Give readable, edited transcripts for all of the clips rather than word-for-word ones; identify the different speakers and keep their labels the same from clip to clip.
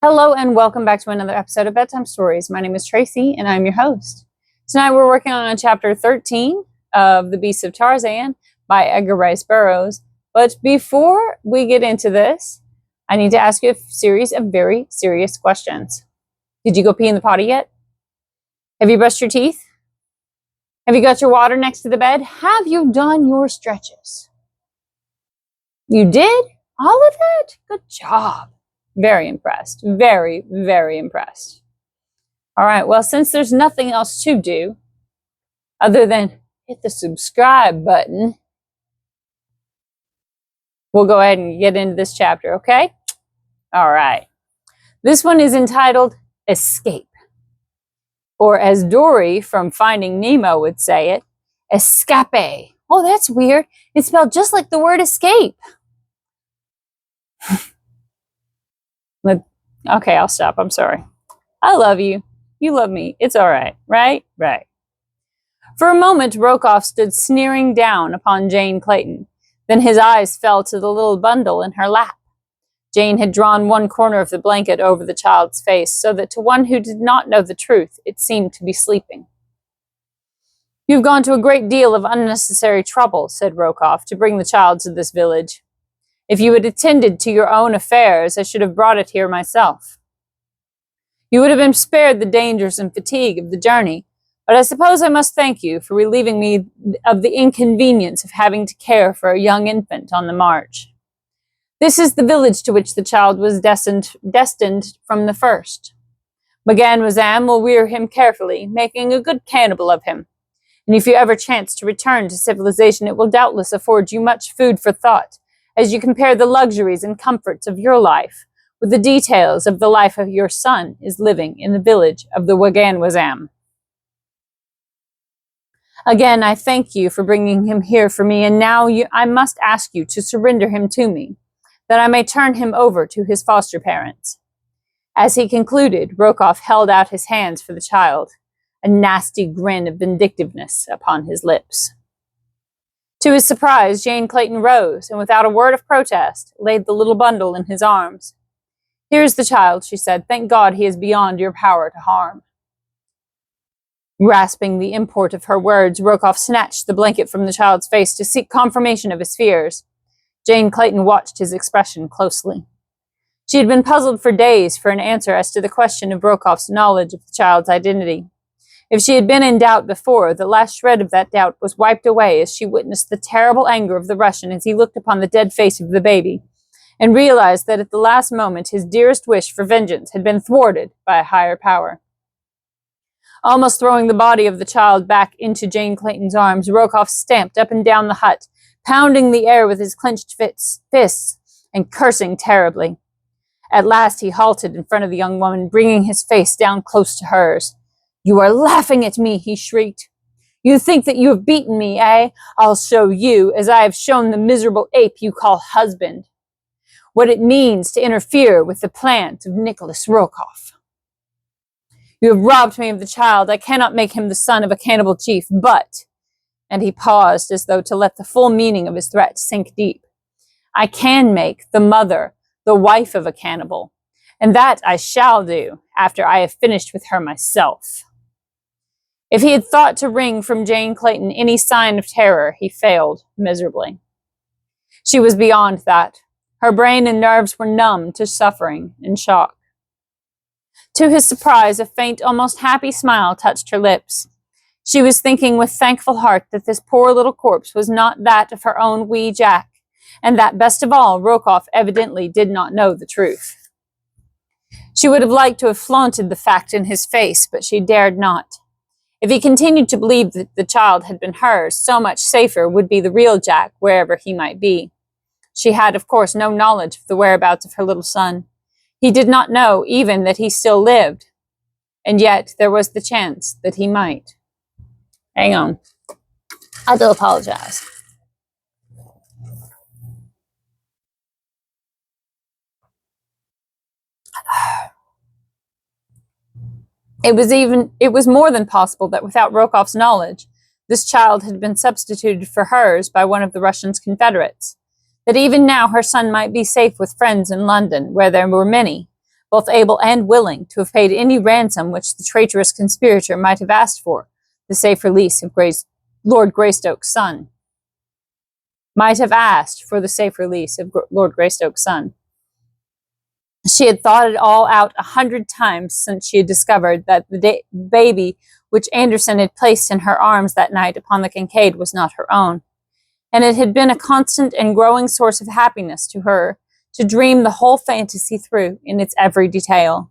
Speaker 1: Hello and welcome back to another episode of Bedtime Stories. My name is Tracy and I'm your host. Tonight we're working on chapter 13 of The Beasts of Tarzan by Edgar Rice Burroughs. But before we get into this, I need to ask you a series of very serious questions. Did you go pee in the potty yet? Have you brushed your teeth? Have you got your water next to the bed? Have you done your stretches? You did? All of it? Good job. Very impressed. Very, very impressed. All right, well, since there's nothing else to do other than hit the subscribe button, we'll go ahead and get into this chapter, okay? All right. This one is entitled Escape. Or as Dory from Finding Nemo would say it, escape. Oh, that's weird. It's spelled just like the word escape. Okay, I'll stop. I'm sorry. I love you. You love me. It's all right, right? Right. For a moment, Brokaw stood sneering down upon Jane Clayton. Then his eyes fell to the little bundle in her lap. Jane had drawn one corner of the blanket over the child's face, so that to one who did not know the truth, it seemed to be sleeping. "You've gone to a great deal of unnecessary trouble," said Brokaw, "to bring the child to this village. If you had attended to your own affairs, I should have brought it here myself. You would have been spared the dangers and fatigue of the journey, but I suppose I must thank you for relieving me of the inconvenience of having to care for a young infant on the march. This is the village to which the child was destined from the first. Maganwazam will rear him carefully, making a good cannibal of him. And if you ever chance to return to civilization, it will doubtless afford you much food for thought, as you compare the luxuries and comforts of your life with the details of the life of your son is living in the village of the Maganwazam. Again, I thank you for bringing him here for me, and now I must ask you to surrender him to me, that I may turn him over to his foster parents." As he concluded, Brokaw held out his hands for the child, a nasty grin of vindictiveness upon his lips. To his surprise, Jane Clayton rose, and without a word of protest, laid the little bundle in his arms. "Here's the child," she said. "Thank God he is beyond your power to harm." Grasping the import of her words, Brokaw snatched the blanket from the child's face to seek confirmation of his fears. Jane Clayton watched his expression closely. She had been puzzled for days for an answer as to the question of Brokaw's knowledge of the child's identity. If she had been in doubt before, the last shred of that doubt was wiped away as she witnessed the terrible anger of the Russian as he looked upon the dead face of the baby, and realized that at the last moment his dearest wish for vengeance had been thwarted by a higher power. Almost throwing the body of the child back into Jane Clayton's arms, Brokaw stamped up and down the hut, pounding the air with his clenched fists and cursing terribly. At last he halted in front of the young woman, bringing his face down close to hers. "You are laughing at me," he shrieked. "You think that you have beaten me, eh? I'll show you, as I have shown the miserable ape you call husband, what it means to interfere with the plans of Nicholas Rokoff. You have robbed me of the child. I cannot make him the son of a cannibal chief, but," and he paused as though to let the full meaning of his threat sink deep, "I can make the mother the wife of a cannibal, and that I shall do after I have finished with her myself." If he had thought to wring from Jane Clayton any sign of terror, he failed miserably. She was beyond that. Her brain and nerves were numb to suffering and shock. To his surprise, a faint, almost happy smile touched her lips. She was thinking with thankful heart that this poor little corpse was not that of her own wee Jack, and that, best of all, Rokoff evidently did not know the truth. She would have liked to have flaunted the fact in his face, but she dared not. If he continued to believe that the child had been hers, so much safer would be the real Jack, wherever he might be. She had, of course, no knowledge of the whereabouts of her little son. He did not know even that he still lived, and yet there was the chance that he might. Hang on. I do apologize. It was more than possible that without Rokoff's knowledge, this child had been substituted for hers by one of the Russian's confederates. That even now her son might be safe with friends in London, where there were many, both able and willing to have paid any ransom which the traitorous conspirator might have asked for the safe release of Lord Greystoke's son. Might have asked for the safe release of Lord Greystoke's son. She had thought it all out 100 times since she had discovered that the baby which Anderson had placed in her arms that night upon the Kincaid was not her own, and it had been a constant and growing source of happiness to her to dream the whole fantasy through in its every detail.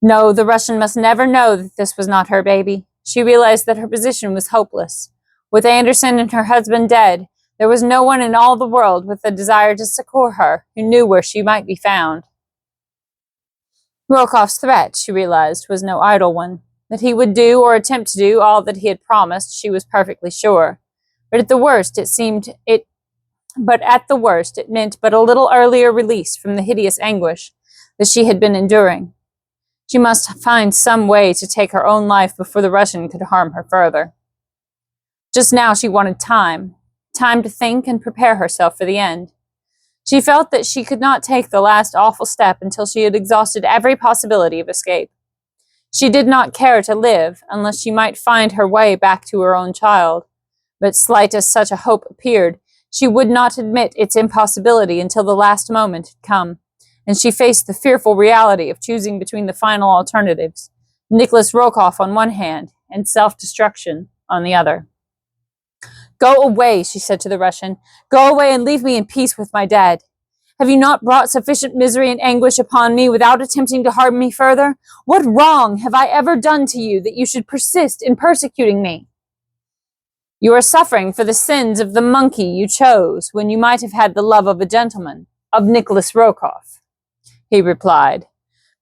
Speaker 1: No, the Russian must never know that this was not her baby. She realized that her position was hopeless. With Anderson and her husband dead, there was no one in all the world with a desire to succor her who knew where she might be found. Rokoff's threat, she realized, was no idle one. That he would do or attempt to do all that he had promised, she was perfectly sure. But at the worst, it meant but a little earlier release from the hideous anguish that she had been enduring. She must find some way to take her own life before the Russian could harm her further. Just now she wanted time to think and prepare herself for the end. She felt that she could not take the last awful step until she had exhausted every possibility of escape. She did not care to live unless she might find her way back to her own child, but slight as such a hope appeared, she would not admit its impossibility until the last moment had come, and she faced the fearful reality of choosing between the final alternatives, Nicholas Rokoff on one hand and self-destruction on the other. "Go away," she said to the Russian. "Go away and leave me in peace with my dead. Have you not brought sufficient misery and anguish upon me without attempting to harm me further? What wrong have I ever done to you that you should persist in persecuting me?" "You are suffering for the sins of the monkey you chose when you might have had the love of a gentleman, of Nicholas Rokoff," he replied.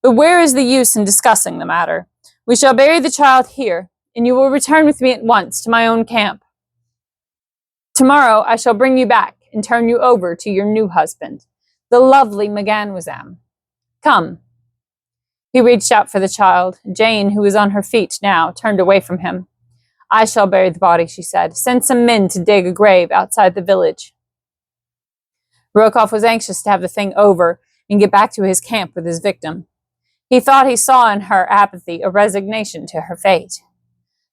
Speaker 1: "But where is the use in discussing the matter? We shall bury the child here, and you will return with me at once to my own camp. Tomorrow I shall bring you back and turn you over to your new husband, the lovely Maganwazam. Come." He reached out for the child. Jane, who was on her feet now, turned away from him. "I shall bury the body," she said. "Send some men to dig a grave outside the village." Rokoff was anxious to have the thing over and get back to his camp with his victim. He thought he saw in her apathy a resignation to her fate.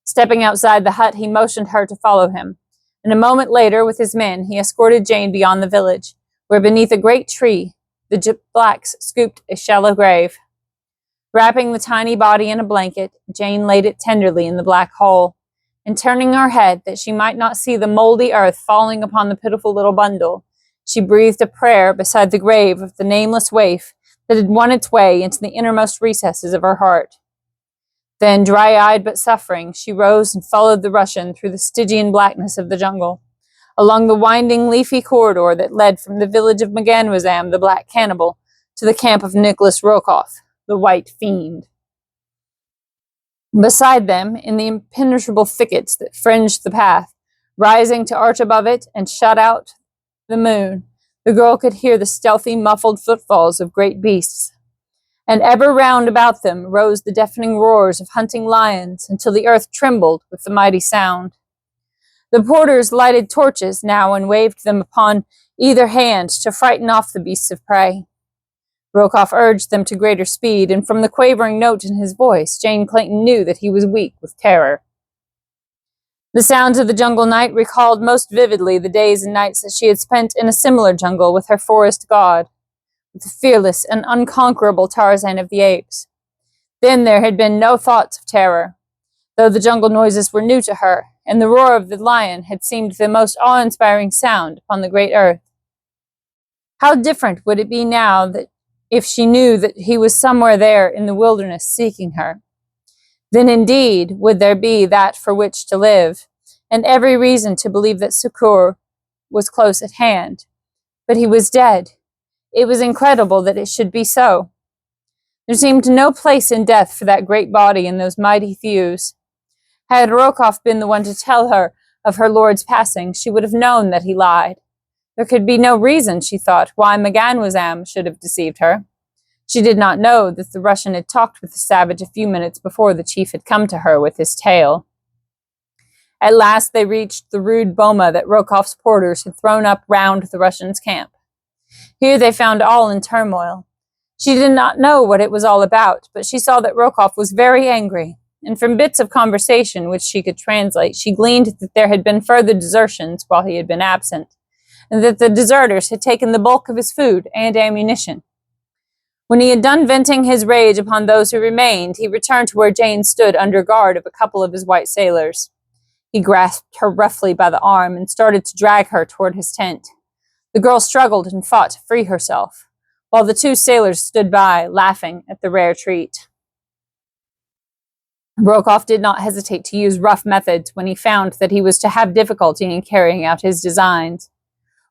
Speaker 1: Stepping outside the hut, he motioned her to follow him, and a moment later, with his men, he escorted Jane beyond the village, where beneath a great tree, the blacks scooped a shallow grave. Wrapping the tiny body in a blanket, Jane laid it tenderly in the black hole, and turning her head that she might not see the moldy earth falling upon the pitiful little bundle, she breathed a prayer beside the grave of the nameless waif that had won its way into the innermost recesses of her heart. Then, dry-eyed but suffering, she rose and followed the Russian through the Stygian blackness of the jungle, along the winding leafy corridor that led from the village of Maganwazam, the black cannibal, to the camp of Nicholas Rokoff, the white fiend. Beside them, in the impenetrable thickets that fringed the path, rising to arch above it and shut out the moon, the girl could hear the stealthy, muffled footfalls of great beasts. And ever round about them rose the deafening roars of hunting lions until the earth trembled with the mighty sound. The porters lighted torches now and waved them upon either hand to frighten off the beasts of prey. Rokoff urged them to greater speed, and from the quavering note in his voice, Jane Clayton knew that he was weak with terror. The sounds of the jungle night recalled most vividly the days and nights that she had spent in a similar jungle with her forest god, with the fearless and unconquerable Tarzan of the apes. Then there had been no thoughts of terror, though the jungle noises were new to her, and the roar of the lion had seemed the most awe-inspiring sound upon the great earth. How different would it be now that if she knew that he was somewhere there in the wilderness seeking her? Then indeed would there be that for which to live, and every reason to believe that succor was close at hand. But he was dead. It was incredible that it should be so. There seemed no place in death for that great body and those mighty thews. Had Rokoff been the one to tell her of her lord's passing, she would have known that he lied. There could be no reason, she thought, why Maganwazam should have deceived her. She did not know that the Russian had talked with the savage a few minutes before the chief had come to her with his tale. At last they reached the rude boma that Rokoff's porters had thrown up round the Russian's camp. Here they found all in turmoil. She did not know what it was all about, but she saw that Rokoff was very angry, and from bits of conversation which she could translate, she gleaned that there had been further desertions while he had been absent, and that the deserters had taken the bulk of his food and ammunition. When he had done venting his rage upon those who remained, he returned to where Jane stood under guard of a couple of his white sailors. He grasped her roughly by the arm and started to drag her toward his tent. The girl struggled and fought to free herself, while the two sailors stood by, laughing at the rare treat. Rokoff did not hesitate to use rough methods when he found that he was to have difficulty in carrying out his designs.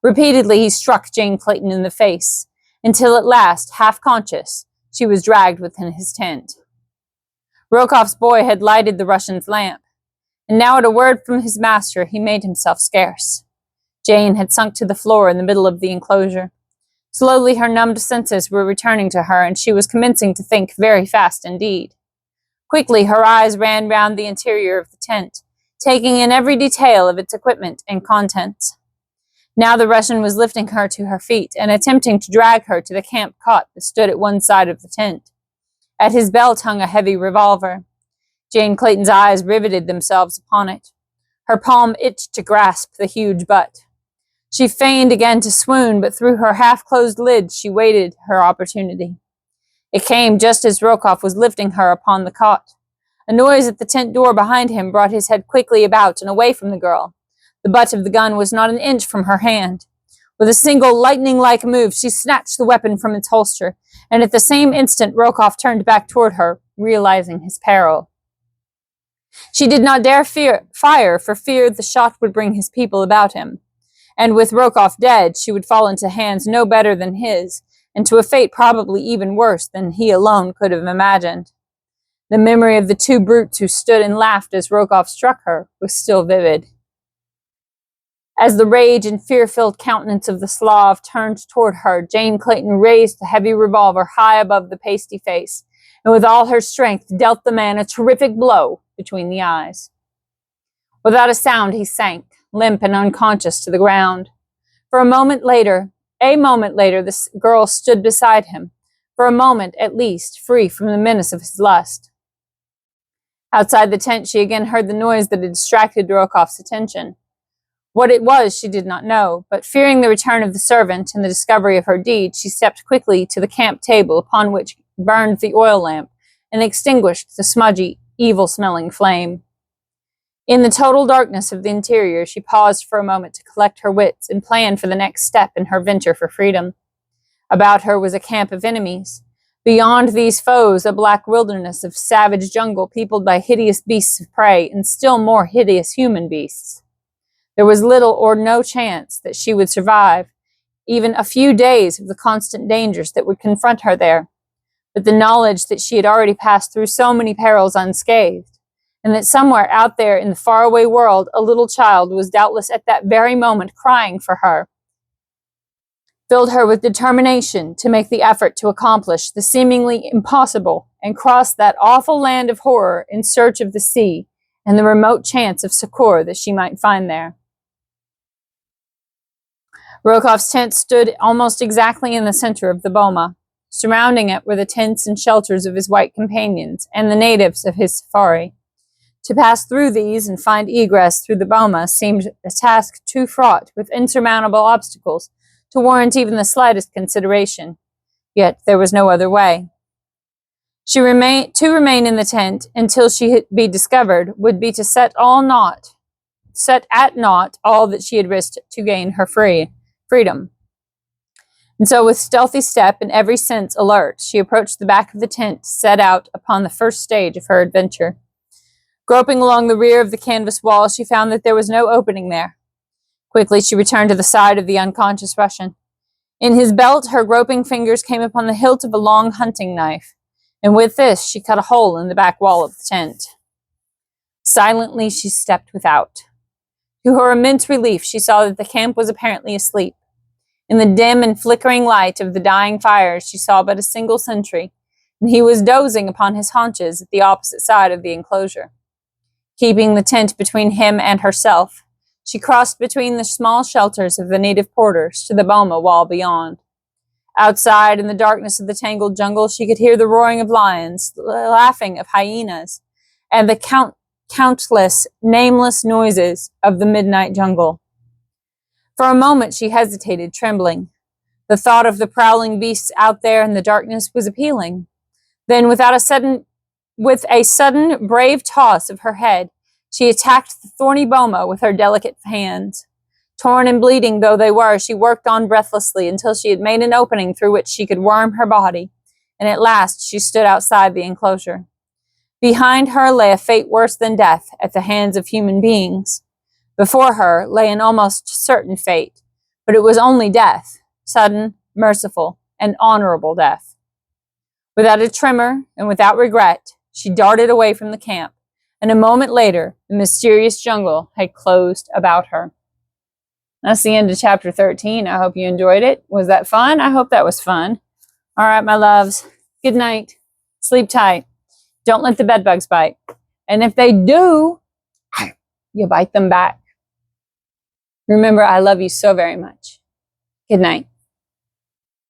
Speaker 1: Repeatedly he struck Jane Clayton in the face, until at last, half-conscious, she was dragged within his tent. Rokoff's boy had lighted the Russian's lamp, and now at a word from his master he made himself scarce. Jane had sunk to the floor in the middle of the enclosure. Slowly her numbed senses were returning to her, and she was commencing to think very fast indeed. Quickly her eyes ran round the interior of the tent, taking in every detail of its equipment and contents. Now the Russian was lifting her to her feet and attempting to drag her to the camp cot that stood at one side of the tent. At his belt hung a heavy revolver. Jane Clayton's eyes riveted themselves upon it. Her palm itched to grasp the huge butt. She feigned again to swoon, but through her half-closed lids she waited her opportunity. It came just as Rokoff was lifting her upon the cot. A noise at the tent door behind him brought his head quickly about and away from the girl. The butt of the gun was not an inch from her hand. With a single lightning-like move, she snatched the weapon from its holster, and at the same instant Rokoff turned back toward her, realizing his peril. She did not dare fire for fear the shot would bring his people about him, and with Rokoff dead, she would fall into hands no better than his, and to a fate probably even worse than he alone could have imagined. The memory of the two brutes who stood and laughed as Rokoff struck her was still vivid. As the rage and fear-filled countenance of the Slav turned toward her, Jane Clayton raised the heavy revolver high above the pasty face, and with all her strength dealt the man a terrific blow between the eyes. Without a sound he sank, limp and unconscious, to the ground. A moment later, the girl stood beside him, for a moment at least, free from the menace of his lust. Outside the tent she again heard the noise that had distracted Rokoff's attention. What it was she did not know, but fearing the return of the servant and the discovery of her deed, she stepped quickly to the camp table upon which burned the oil lamp and extinguished the smudgy, evil-smelling flame. In the total darkness of the interior, she paused for a moment to collect her wits and plan for the next step in her venture for freedom. About her was a camp of enemies. Beyond these foes, a black wilderness of savage jungle peopled by hideous beasts of prey and still more hideous human beasts. There was little or no chance that she would survive even a few days of the constant dangers that would confront her there, but the knowledge that she had already passed through so many perils unscathed, and that somewhere out there in the faraway world a little child was doubtless at that very moment crying for her, filled her with determination to make the effort to accomplish the seemingly impossible and cross that awful land of horror in search of the sea and the remote chance of succor that she might find there. Rokoff's tent stood almost exactly in the center of the boma. Surrounding it were the tents and shelters of his white companions and the natives of his safari. To pass through these and find egress through the boma seemed a task too fraught with insurmountable obstacles to warrant even the slightest consideration. Yet there was no other way. To remain in the tent until she be discovered would be to set at naught all that she had risked to gain her freedom. And so with stealthy step and every sense alert, she approached the back of the tent, set out upon the first stage of her adventure. Groping along the rear of the canvas wall, she found that there was no opening there. Quickly she returned to the side of the unconscious Russian. In his belt, her groping fingers came upon the hilt of a long hunting knife, and with this she cut a hole in the back wall of the tent. Silently she stepped without. To her immense relief, she saw that the camp was apparently asleep. In the dim and flickering light of the dying fires, she saw but a single sentry, and he was dozing upon his haunches at the opposite side of the enclosure. Keeping the tent between him and herself, she crossed between the small shelters of the native porters to the boma wall beyond. Outside, in the darkness of the tangled jungle, she could hear the roaring of lions, the laughing of hyenas, and the countless, nameless noises of the midnight jungle. For a moment, she hesitated, trembling. The thought of the prowling beasts out there in the darkness was appealing. Then, with a sudden, brave toss of her head, she attacked the thorny boma with her delicate hands. Torn and bleeding though they were, she worked on breathlessly until she had made an opening through which she could worm her body, and at last she stood outside the enclosure. Behind her lay a fate worse than death at the hands of human beings. Before her lay an almost certain fate, but it was only death, sudden, merciful, and honorable death. Without a tremor and without regret, she darted away from the camp, and a moment later, the mysterious jungle had closed about her. That's the end of chapter 13. I hope you enjoyed it. Was that fun? I hope that was fun. All right, my loves. Good night. Sleep tight. Don't let the bedbugs bite. And if they do, you bite them back. Remember, I love you so very much. Good night.